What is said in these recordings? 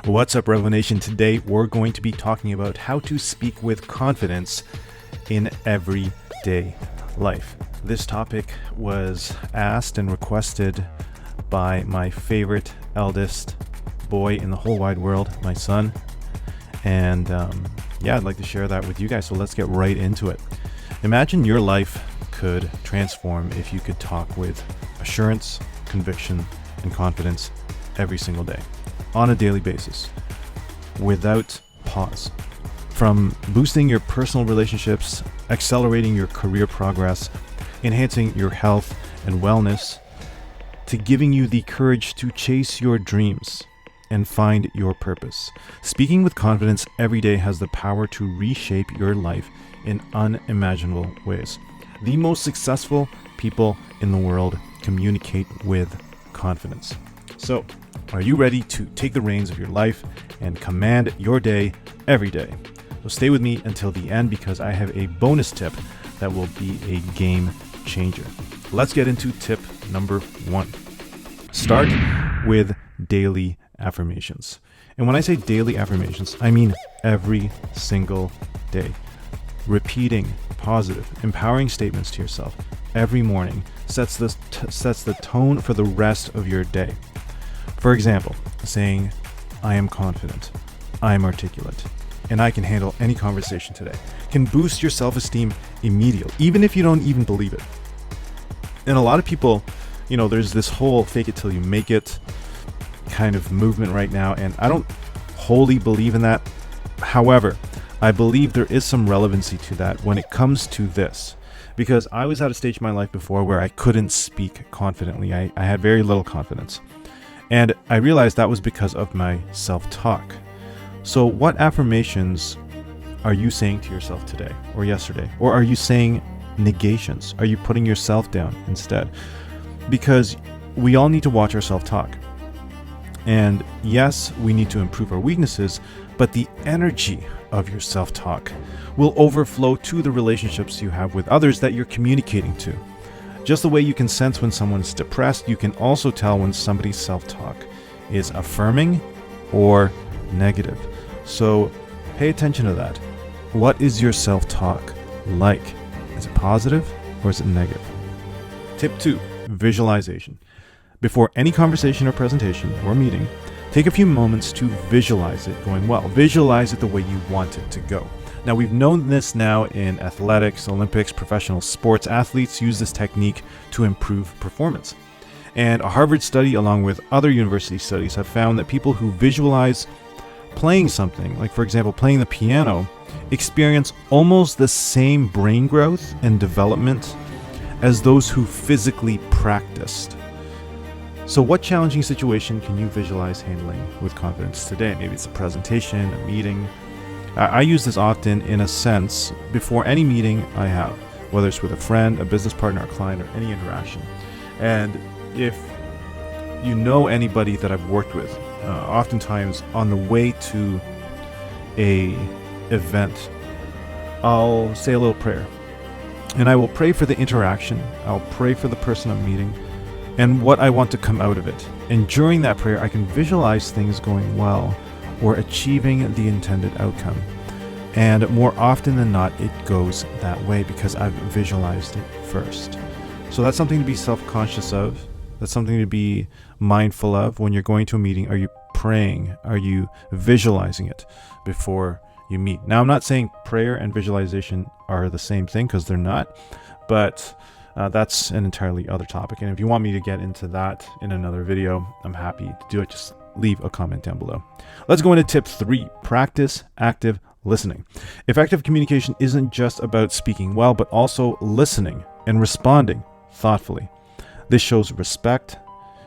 What's up, Revo Nation? Today we're going to be talking about how to speak with confidence in everyday life. This topic was asked and requested by my favorite eldest boy in the whole wide world, my son. And I'd like to share that with you guys. So let's get right into it. Imagine your life could transform if you could talk with assurance, conviction, and confidence every single day, on a daily basis, without pause. From boosting your personal relationships, accelerating your career progress, enhancing your health and wellness, to giving you the courage to chase your dreams and find your purpose. Speaking with confidence every day has the power to reshape your life in unimaginable ways. The most successful people in the world communicate with confidence. So, are you ready to take the reins of your life and command your day every day? So stay with me until the end because I have a bonus tip that will be a game changer. Let's get into tip number 1. Start with daily affirmations. And when I say daily affirmations, I mean every single day. Repeating positive, empowering statements to yourself every morning sets the tone for the rest of your day. For example, saying, I am confident, I am articulate, and I can handle any conversation today, can boost your self-esteem immediately, even if you don't even believe it. And a lot of people, there's this whole fake it till you make it kind of movement right now, and I don't wholly believe in that. However, I believe there is some relevancy to that when it comes to this, because I was at a stage in my life before where I couldn't speak confidently. I had very little confidence. And I realized that was because of my self-talk. So what affirmations are you saying to yourself today or yesterday? Or are you saying negations? Are you putting yourself down instead? Because we all need to watch our self-talk. And yes, we need to improve our weaknesses, but the energy of your self-talk will overflow to the relationships you have with others that you're communicating to. Just the way you can sense when someone's depressed, you can also tell when somebody's self-talk is affirming or negative. So pay attention to that. What is your self-talk like? Is it positive or is it negative? Tip 2, visualization. Before any conversation or presentation or meeting, take a few moments to visualize it going well. Visualize it the way you want it to go. Now, we've known this now in athletics, Olympics, professional sports. Athletes use this technique to improve performance. And a Harvard study, along with other university studies, have found that people who visualize playing something, like for example, playing the piano, experience almost the same brain growth and development as those who physically practiced. So what challenging situation can you visualize handling with confidence today? Maybe it's a presentation, a meeting. I use this often in a sense before any meeting I have, whether it's with a friend, a business partner, a client, or any interaction. And if you know anybody that I've worked with, oftentimes on the way to a event, I'll say a little prayer. And I will pray for the interaction. I'll pray for the person I'm meeting and what I want to come out of it. And during that prayer, I can visualize things going well or achieving the intended outcome. And more often than not, it goes that way because I've visualized it first. So that's something to be self-conscious of. That's something to be mindful of when you're going to a meeting. Are you praying? Are you visualizing it before you meet? Now, I'm not saying prayer and visualization are the same thing because they're not, but that's an entirely other topic. And if you want me to get into that in another video, I'm happy to do it. Just leave a comment down below. Let's go into tip 3, practice active listening. Effective communication isn't just about speaking well, but also listening and responding thoughtfully. This shows respect.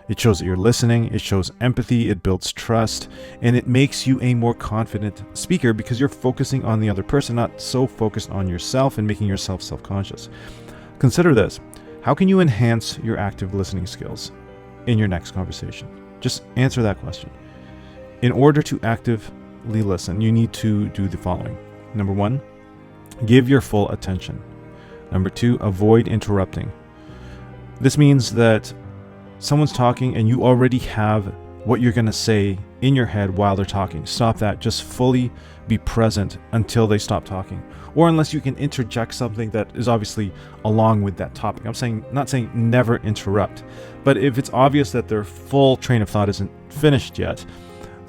It shows that you're listening. It shows empathy. It builds trust, and it makes you a more confident speaker because you're focusing on the other person, not so focused on yourself and making yourself self-conscious. Consider this. How can you enhance your active listening skills in your next conversation? Just answer that question. In order to actively listen, you need to do the following. Number 1, give your full attention. Number 2, avoid interrupting. This means that someone's talking and you already have what you're going to say in your head while they're talking. Stop that. Just fully be present until they stop talking. Or unless you can interject something that is obviously along with that topic. Not saying never interrupt, but if it's obvious that their full train of thought isn't finished yet,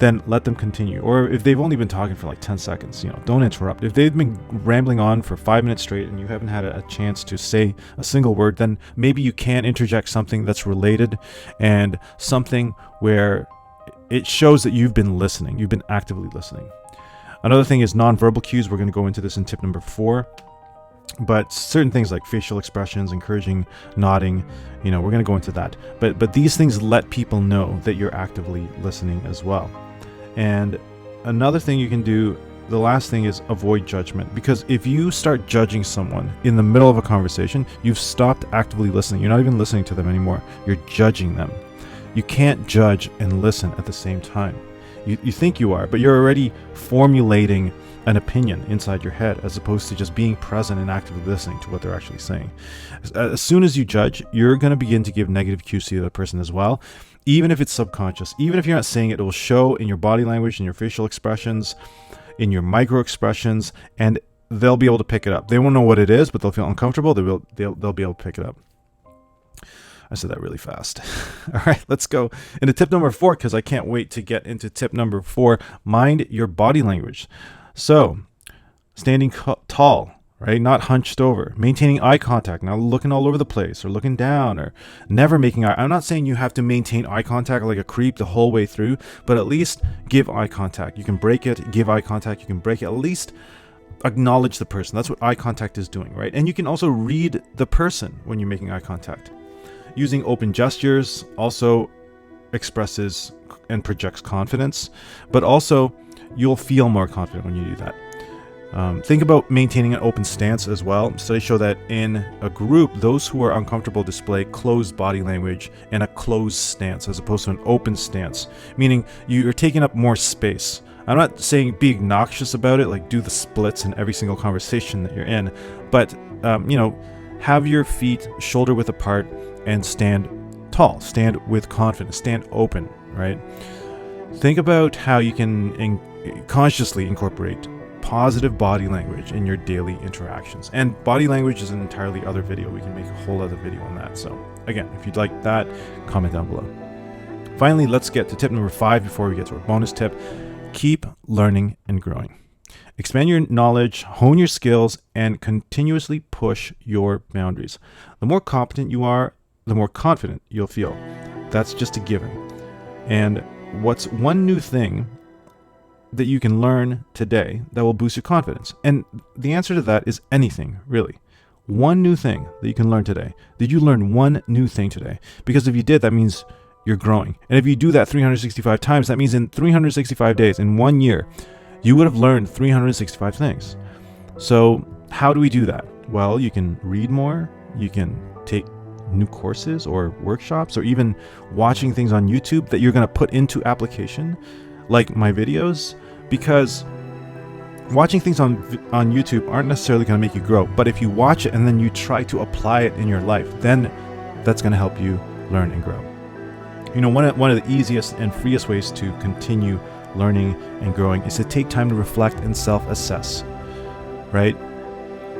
then let them continue. Or if they've only been talking for like 10 seconds, don't interrupt. If they've been rambling on for 5 minutes straight and you haven't had a chance to say a single word, then maybe you can interject something that's related and something where it shows that you've been listening, you've been actively listening. Another thing is nonverbal cues. We're going to go into this in tip number 4. But certain things like facial expressions, encouraging, nodding, we're going to go into that. But these things let people know that you're actively listening as well. And another thing you can do, the last thing, is avoid judgment. Because if you start judging someone in the middle of a conversation, you've stopped actively listening. You're not even listening to them anymore. You're judging them. You can't judge and listen at the same time. You think you are, but you're already formulating an opinion inside your head as opposed to just being present and actively listening to what they're actually saying. As soon as you judge, you're going to begin to give negative cues to the other person as well. Even if it's subconscious, even if you're not saying it, it will show in your body language, in your facial expressions, in your micro expressions, and they'll be able to pick it up. They won't know what it is, but they'll feel uncomfortable. They'll be able to pick it up. I said that really fast. All right, let's go into tip number 4, because I can't wait to get into tip number 4. Mind your body language. So, standing tall, right? Not hunched over. Maintaining eye contact, not looking all over the place or looking down or never making eye. I'm not saying you have to maintain eye contact like a creep the whole way through, but at least give eye contact. You can break it, give eye contact, you can break it. At least acknowledge the person. That's what eye contact is doing, right? And you can also read the person when you're making eye contact. Using open gestures also expresses and projects confidence, but also you'll feel more confident when you do that. Think about maintaining an open stance as well. Studies show that in a group, those who are uncomfortable display closed body language and a closed stance as opposed to an open stance, meaning you're taking up more space. I'm not saying be obnoxious about it, like do the splits in every single conversation that you're in, but have your feet shoulder width apart and stand tall, stand with confidence, stand open, right? Think about how you can consciously incorporate positive body language in your daily interactions. And body language is an entirely other video. We can make a whole other video on that. So again, if you'd like that, comment down below. Finally, let's get to tip number 5 before we get to our bonus tip. Keep learning and growing. Expand your knowledge, hone your skills, and continuously push your boundaries. The more competent you are, the more confident you'll feel. That's just a given. And what's one new thing that you can learn today that will boost your confidence? And the answer to that is anything, really. One new thing that you can learn today. Did you learn one new thing today? Because if you did, that means you're growing. And if you do that 365 times, that means in 365 days, in 1 year, you would have learned 365 things. So how do we do that? Well, you can read more, you can take new courses or workshops, or even watching things on YouTube that you're going to put into application, like my videos, because watching things on YouTube aren't necessarily going to make you grow. But if you watch it and then you try to apply it in your life, then that's going to help you learn and grow. One of the easiest and freest ways to continue learning and growing is to take time to reflect and self-assess, right?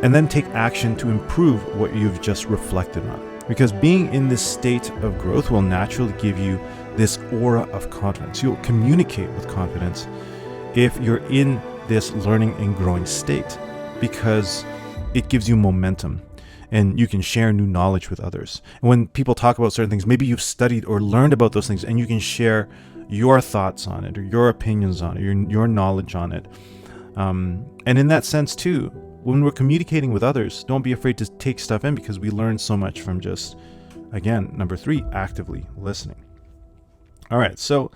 And then take action to improve what you've just reflected on. Because being in this state of growth will naturally give you this aura of confidence. You'll communicate with confidence if you're in this learning and growing state, because it gives you momentum and you can share new knowledge with others. And when people talk about certain things, maybe you've studied or learned about those things and you can share your thoughts on it or your opinions on it, your knowledge on it. And in that sense too, when we're communicating with others, don't be afraid to take stuff in, because we learn so much from just, again, number 3, actively listening. All right, so,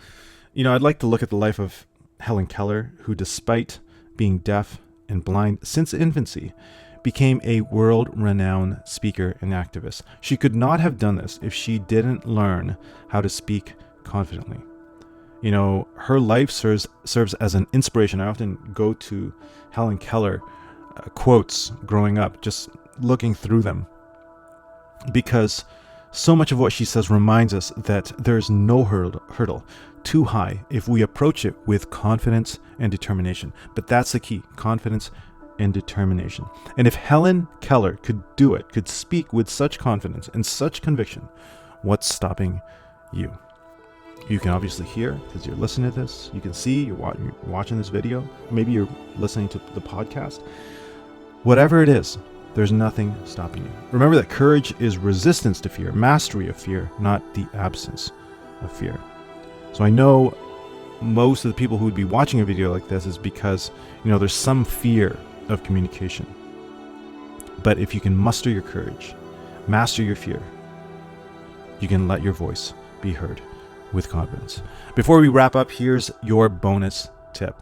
I'd like to look at the life of Helen Keller, who, despite being deaf and blind since infancy, became a world-renowned speaker and activist. She could not have done this if she didn't learn how to speak confidently. Her life serves as an inspiration. I often go to Helen Keller quotes growing up, just looking through them, because So much of what she says reminds us that there's no hurdle too high if we approach it with confidence and determination. But that's the key, confidence and determination. And if Helen Keller could do it, could speak with such confidence and such conviction, what's stopping you? You can obviously hear because you're listening to this. You can see you're watching this video. Maybe you're listening to the podcast. Whatever it is, there's nothing stopping you. Remember that courage is resistance to fear, mastery of fear, not the absence of fear. So I know most of the people who would be watching a video like this is because, there's some fear of communication. But if you can muster your courage, master your fear, you can let your voice be heard with confidence. Before we wrap up, here's your bonus tip.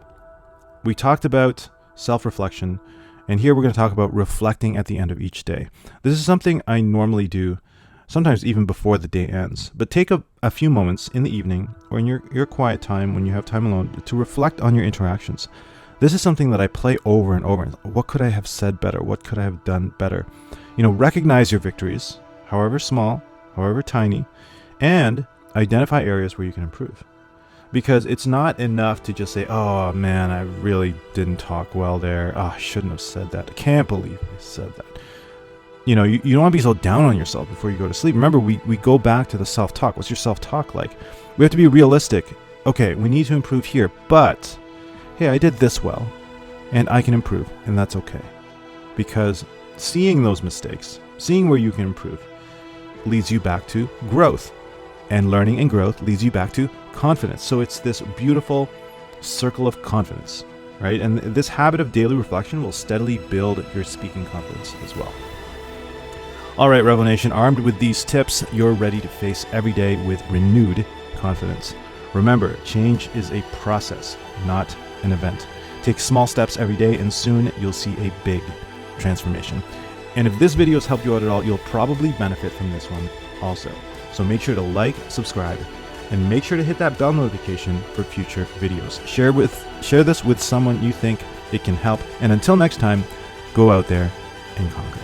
We talked about self-reflection, and here we're going to talk about reflecting at the end of each day. This is something I normally do, sometimes even before the day ends. But take a few moments in the evening or in your quiet time when you have time alone to reflect on your interactions. This is something that I play over and over. What could I have said better? What could I have done better? Recognize your victories, however small, however tiny, and identify areas where you can improve. Because it's not enough to just say, oh man, I really didn't talk well there. Oh, I shouldn't have said that. I can't believe I said that. You don't want to be so down on yourself before you go to sleep. Remember, we go back to the self-talk. What's your self-talk like? We have to be realistic. Okay, we need to improve here, but hey, I did this well, and I can improve, and that's okay. Because seeing those mistakes, seeing where you can improve, leads you back to growth. And learning and growth leads you back to confidence. So it's this beautiful circle of confidence, right? And this habit of daily reflection will steadily build your speaking confidence as well. All right, Revo Nation, armed with these tips, you're ready to face every day with renewed confidence. Remember, change is a process, not an event. Take small steps every day, and soon you'll see a big transformation. And if this video has helped you out at all, you'll probably benefit from this one also. So make sure to like, subscribe, and make sure to hit that bell notification for future videos. Share this with someone you think it can help. And until next time, go out there and conquer.